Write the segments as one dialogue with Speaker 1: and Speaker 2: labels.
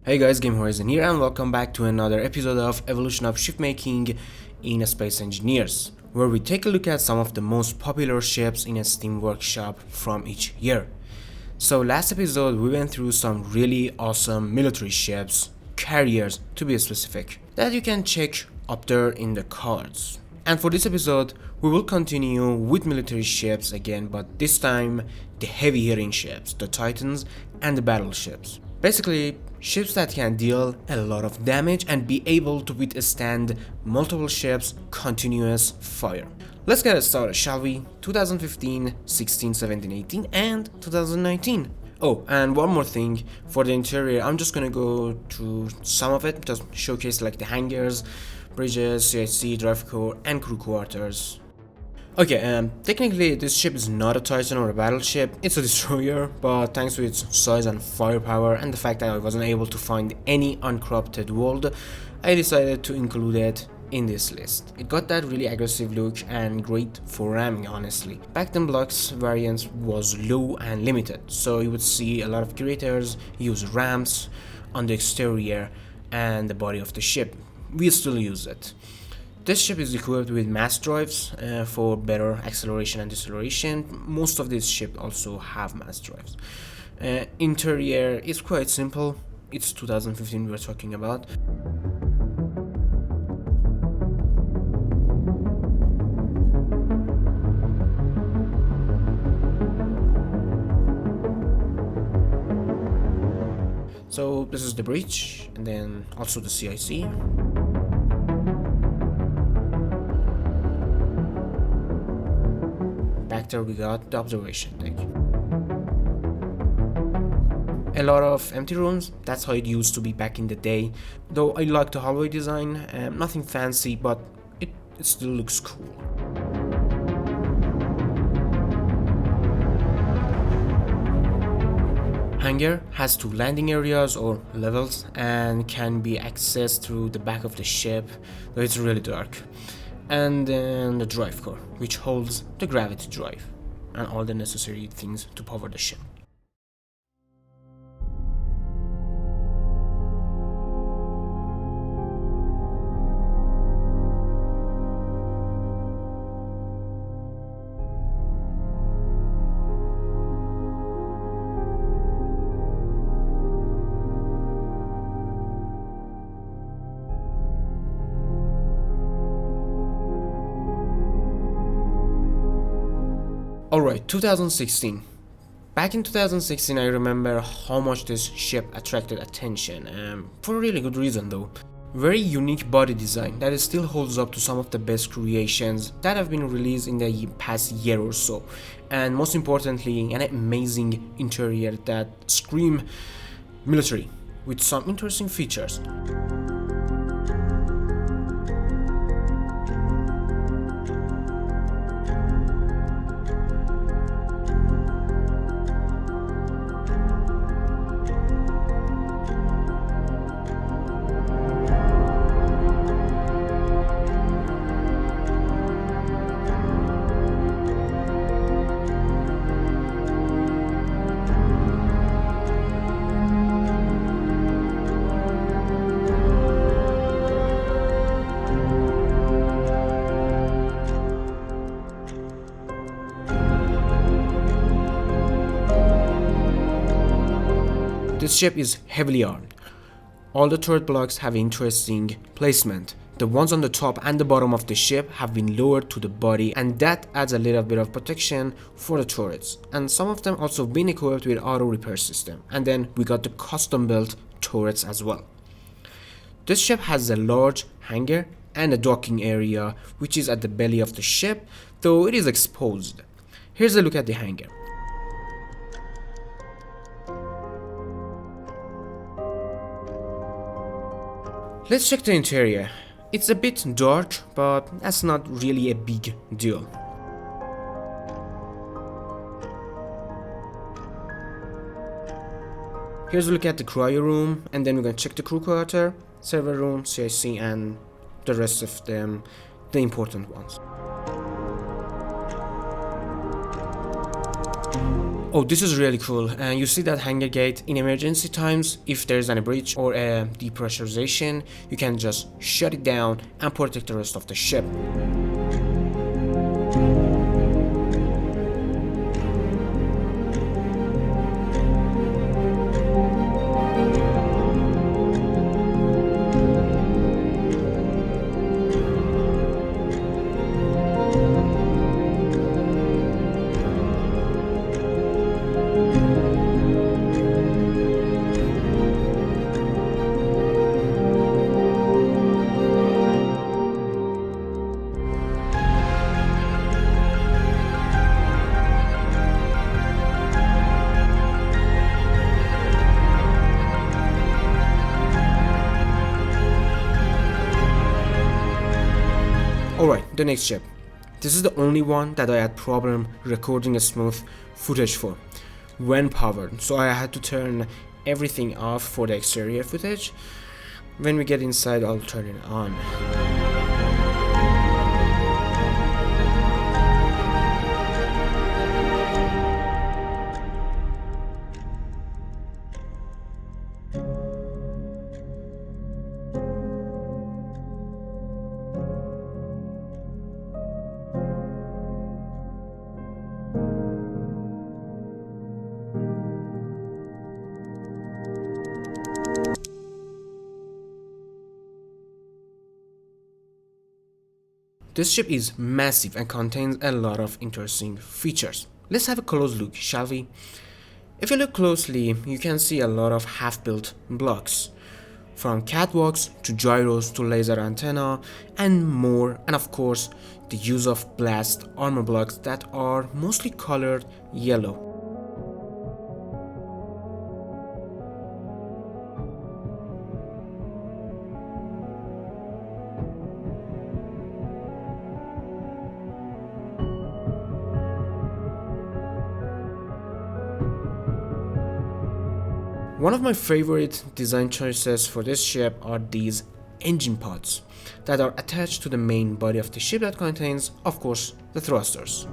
Speaker 1: Hey guys, Game Horizon here and welcome back to another episode of Evolution of Shipmaking in Space Engineers, where we take a look at some of the most popular ships in a Steam workshop from each year. So last episode we went through some really awesome military ships, carriers to be specific, that you can check up there in the cards. And for this episode we will continue with military ships again, but this time the heavy hitting ships, the Titans and the battleships. Basically, ships that can deal a lot of damage and be able to withstand multiple ships' continuous fire. Let's get started, shall we? 2015, 16, 17, 18 and 2019. Oh, and one more thing, for the interior I'm just gonna go through some of it, just showcase like the hangars, bridges, CIC, drive core and crew quarters. Okay, technically this ship is not a Titan or a battleship, it's a destroyer, but thanks to its size and firepower and the fact that I wasn't able to find any uncorrupted world, I decided to include it in this list. It got that really aggressive look and great for ramming, honestly. Back then blocks variance was low and limited, so you would see a lot of creators use ramps on the exterior and the body of the ship. We still use it. This ship is equipped with mass drives for better acceleration and deceleration. Most of these ships also have mass drives. Interior is quite simple. It's 2015 we're talking about. So this is the bridge and then also the CIC. Back there we got the observation deck. A lot of empty rooms, that's how it used to be back in the day. Though I like the hallway design, nothing fancy, but it still looks cool. Hangar has two landing areas or levels and can be accessed through the back of the ship, though it's really dark. And then the drive core, which holds the gravity drive and all the necessary things to power the ship. Alright, 2016. Back in 2016 I remember how much this ship attracted attention, for a really good reason though. Very unique body design that still holds up to some of the best creations that have been released in the past year or so. And most importantly, an amazing interior that scream military with some interesting features. This ship is heavily armed. All the turret blocks have interesting placement. The ones on the top and the bottom of the ship have been lowered to the body, and that adds a little bit of protection for the turrets. And some of them also been equipped with auto repair system. And then we got the custom built turrets as well. This ship has a large hangar and a docking area which is at the belly of the ship, though it is exposed. Here's a look at the hangar. Let's check the interior. It's a bit dark, but that's not really a big deal. Here's a look at the cryo room, and then we're gonna check the crew quarter, server room, CIC, and the rest of them, the important ones. Oh, this is really cool. And you see that hangar gate in emergency times. If there's any breach or a depressurization, you can just shut it down and protect the rest of the ship. Alright, the next ship. This is the only one that I had problem recording a smooth footage for when powered, so I had to turn everything off for the exterior footage. When we get inside, I'll turn it on. This ship is massive and contains a lot of interesting features. Let's have a close look, shall we? If you look closely, you can see a lot of half-built blocks, from catwalks to gyros to laser antenna and more, and of course the use of blast armor blocks that are mostly colored yellow. One of my favorite design choices for this ship are these engine pods that are attached to the main body of the ship that contains, of course, the thrusters.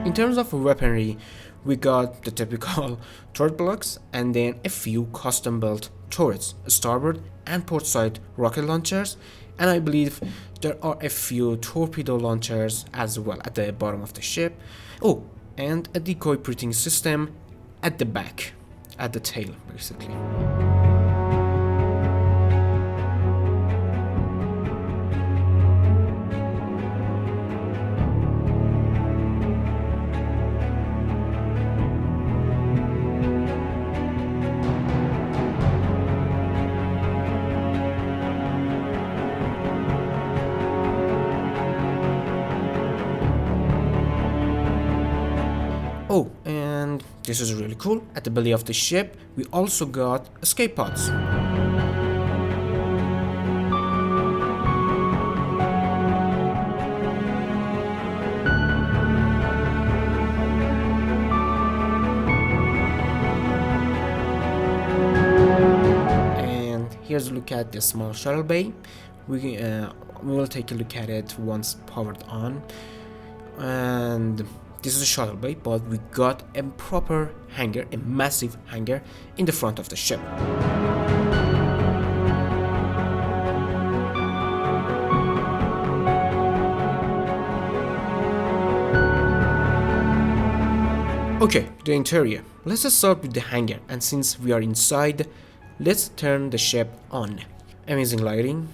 Speaker 1: In terms of weaponry, we got the typical turret blocks and then a few custom built turrets, starboard and port side rocket launchers, and I believe there are a few torpedo launchers as well at the bottom of the ship. Oh, and a decoy breathing system at the back, at the tail basically. Oh, and this is really cool. At the belly of the ship, we also got escape pods. And here's a look at the small shuttle bay. We will take a look at it once powered on. And this is a shuttle bay, but we got a proper hangar, a massive hangar in the front of the ship. Okay, the interior. Let's just start with the hangar, and since we are inside, let's turn the ship on. Amazing lighting.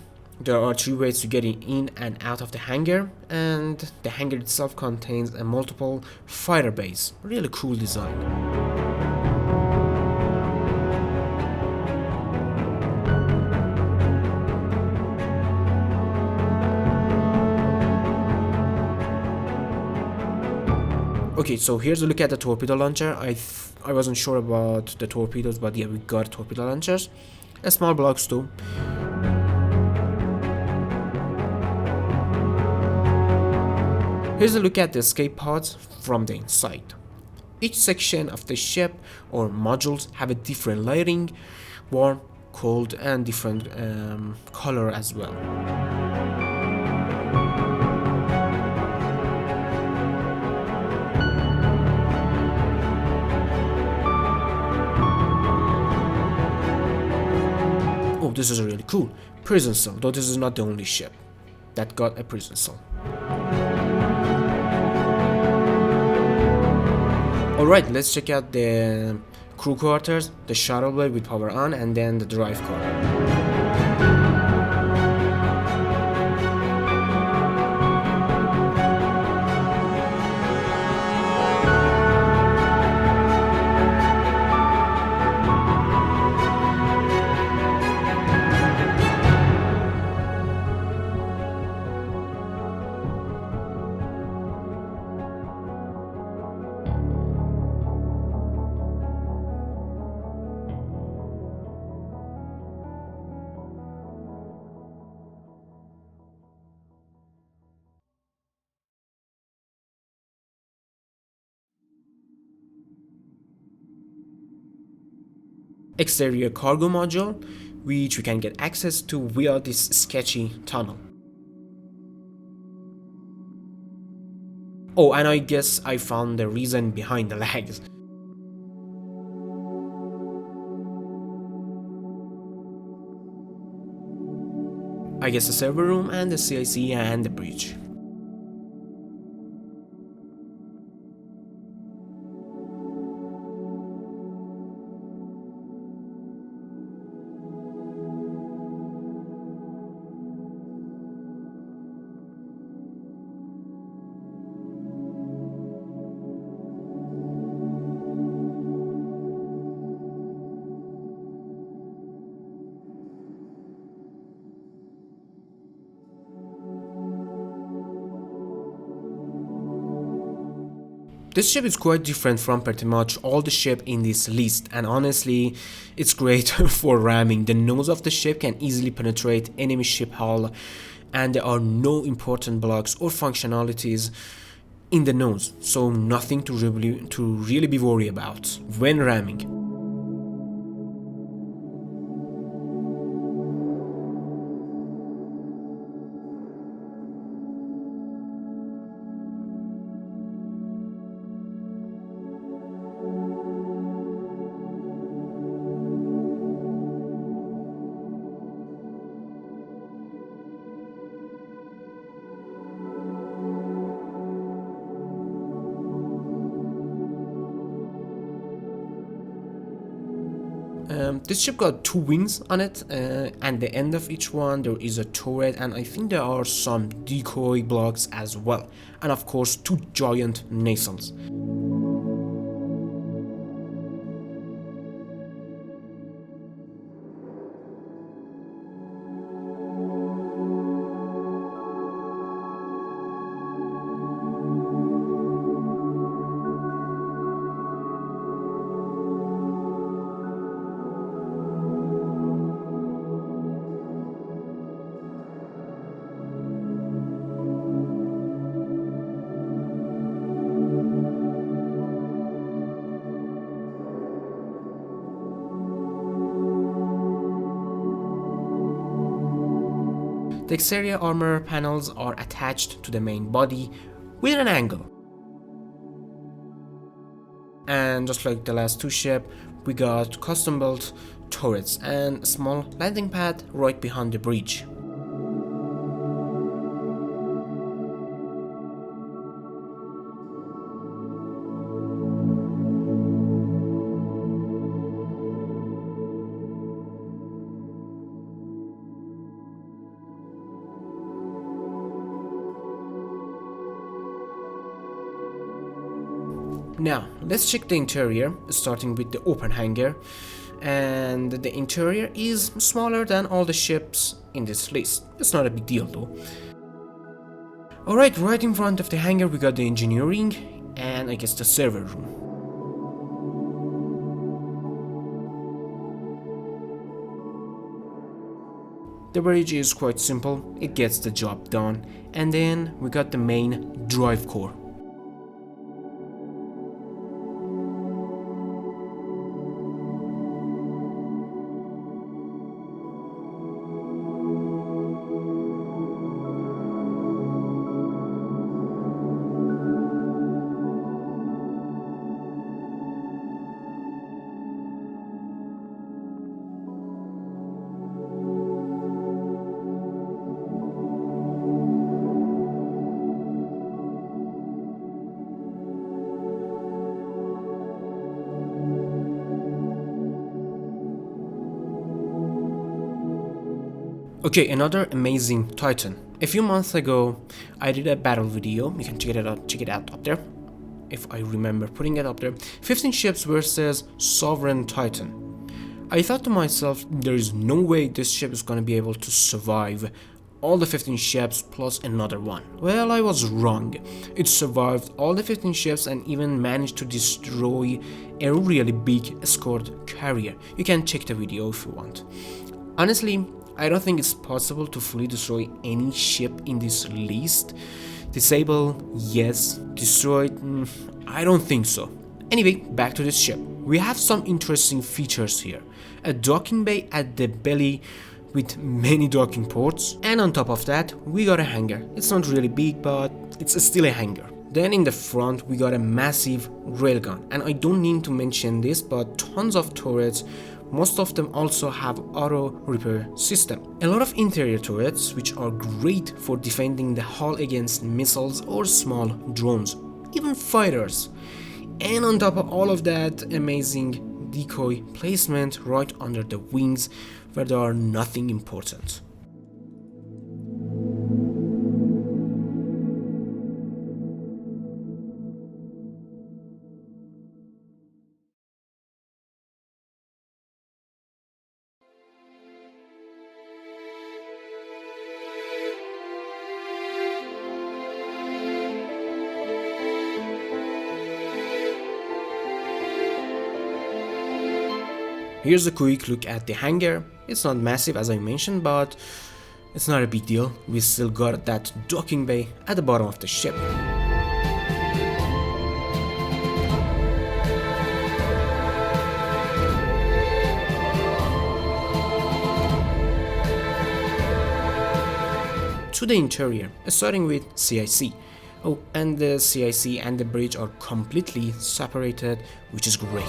Speaker 1: There are 3 ways to get in and out of the hangar, and the hangar itself contains a multiple fighter bays. Really cool design. Okay, so here's a look at the torpedo launcher. I wasn't sure about the torpedoes, but yeah, we got torpedo launchers. A small blocks too. Here's a look at the escape pods from the inside. Each section of the ship or modules have a different lighting, warm cold and different color as well. Oh, this is really cool. Prison cell, though this is not the only ship that got a prison cell. Alright, let's check out the crew quarters, the shuttle blade with power on, and then the drive car. Exterior cargo module, which we can get access to via this sketchy tunnel. Oh, and I guess I found the reason behind the lags. I guess the server room and the CIC and the bridge. This ship is quite different from pretty much all the ship in this list, and honestly, it's great for ramming. The nose of the ship can easily penetrate enemy ship hull, and there are no important blocks or functionalities in the nose, so nothing to really be worried about when ramming. This ship got 2 wings on it, and the end of each one there is a turret, and I think there are some decoy blocks as well, and of course 2 giant nacelles. The exterior armor panels are attached to the main body with an angle. And just like the last 2 ships, we got custom built turrets and a small landing pad right behind the bridge. Now, let's check the interior, starting with the open hangar. And the interior is smaller than all the ships in this list. It's not a big deal though. Alright, right in front of the hangar we got the engineering and I guess the server room. The bridge is quite simple, it gets the job done. And then we got the main drive core. Okay, another amazing Titan. A few months ago, I did a battle video. You can check it out up there. If I remember putting it up there. 15 ships versus Sovereign Titan. I thought to myself, there is no way this ship is gonna be able to survive all the 15 ships plus another one. Well, I was wrong. It survived all the 15 ships and even managed to destroy a really big escort carrier. You can check the video if you want. Honestly, I don't think it's possible to fully destroy any ship in this list. Disable, yes. Destroyed, I don't think so. Anyway, back to this ship. We have some interesting features here. A docking bay at the belly with many docking ports, and on top of that, we got a hangar. It's not really big, but it's still a hangar. Then in the front, we got a massive railgun, and I don't need to mention this, but tons of turrets. Most of them also have auto repair system. A lot of interior turrets, which are great for defending the hull against missiles or small drones, even fighters. And on top of all of that, amazing decoy placement right under the wings where there are nothing important. Here's a quick look at the hangar. It's not massive as I mentioned, but it's not a big deal. We still got that docking bay at the bottom of the ship. To the interior, starting with CIC. Oh, and the CIC and the bridge are completely separated, which is great.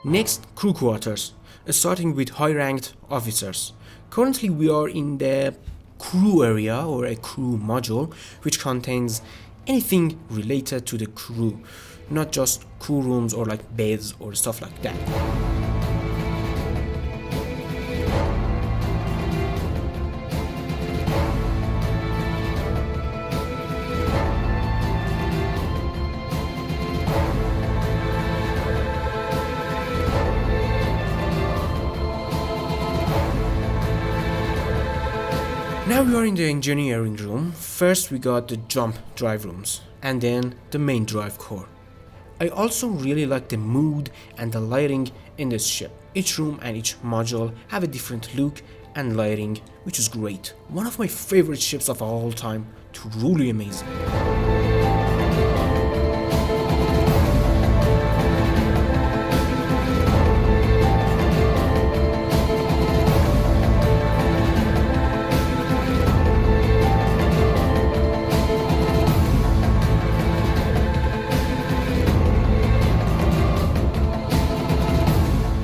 Speaker 1: Next, crew quarters, starting with high-ranked officers. Currently we are in the crew area or a crew module, which contains anything related to the crew, not just crew rooms or like beds or stuff like that. Now we are in the engineering room. First we got the jump drive rooms and then the main drive core. I also really like the mood and the lighting in this ship. Each room and each module have a different look and lighting, which is great. One of my favorite ships of all time, truly amazing.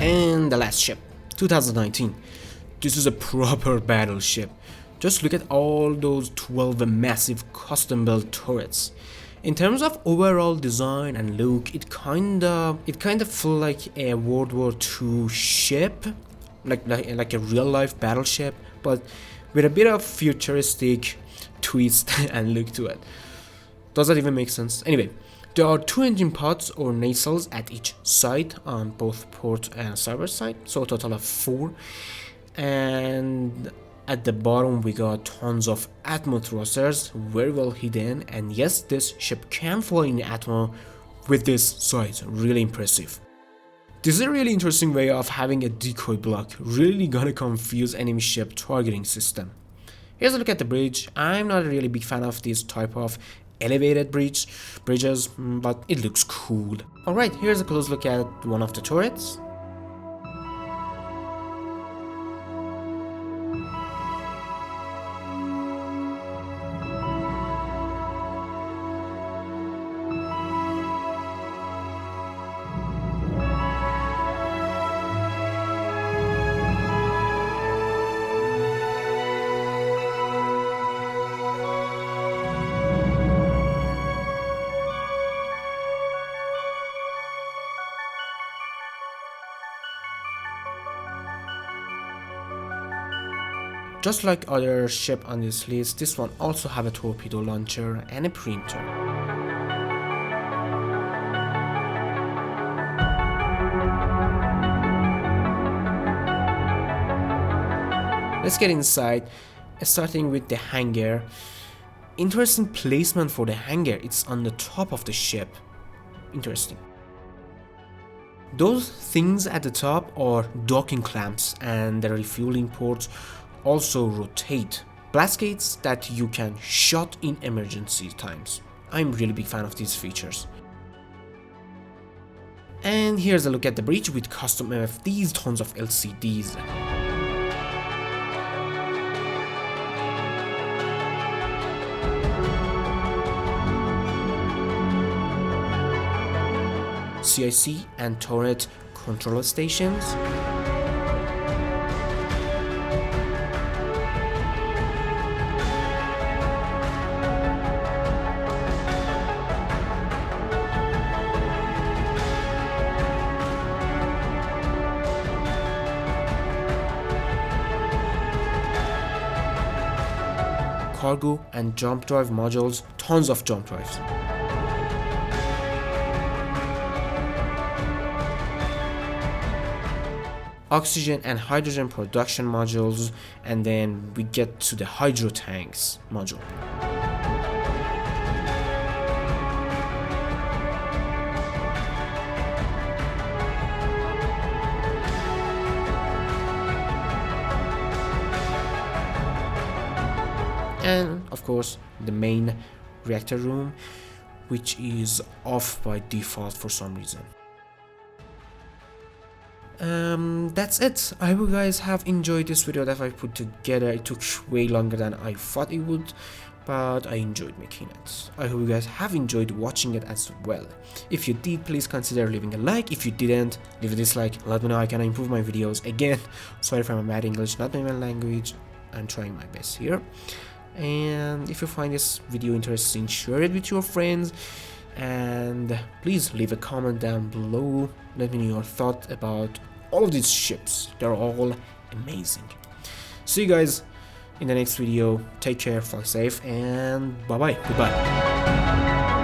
Speaker 1: And the last ship, 2019. This is a proper battleship. Just look at all those 12 massive custom-built turrets. In terms of overall design and look, it kinda feels like a World War II ship, like a real-life battleship, but with a bit of futuristic twist and look to it. Does that even make sense? Anyway, there are 2 engine pods or nacelles at each side on both port and starboard side, so a total of 4. And at the bottom we got tons of atmo thrusters, very well hidden, and yes, this ship can fly in atmo with this size, really impressive. This is a really interesting way of having a decoy block, really gonna confuse enemy ship targeting system. Here's a look at the bridge. I'm not a really big fan of this type of elevated bridges, but it looks cool. Alright, here's a close look at one of the turrets. Just like other ship on this list, this one also have a torpedo launcher and a printer. Let's get inside, starting with the hangar. Interesting placement for the hangar, it's on the top of the ship. Interesting. Those things at the top are docking clamps, and the refueling ports also rotate. Blast gates that you can shut in emergency times. I'm really big fan of these features. And here's a look at the bridge with custom MFDs, tons of LCDs. CIC and turret control stations. Cargo and jump drive modules, tons of jump drives. Oxygen and hydrogen production modules, and then we get to the hydro tanks module. And of course the main reactor room, which is off by default for some reason. That's it. I hope you guys have enjoyed this video that I put together. It took way longer than I thought it would, but I enjoyed making it. I hope you guys have enjoyed watching it as well. If you did, please consider leaving a like. If you didn't, leave a dislike. Let me know I can improve my videos. Again, sorry if I'm bad English, not my main language. I'm trying my best here. And if you find this video interesting, share it with your friends. And please leave a comment down below. Let me know your thoughts about all of these ships. They're all amazing. See you guys in the next video. Take care, fly safe, and bye bye. Goodbye.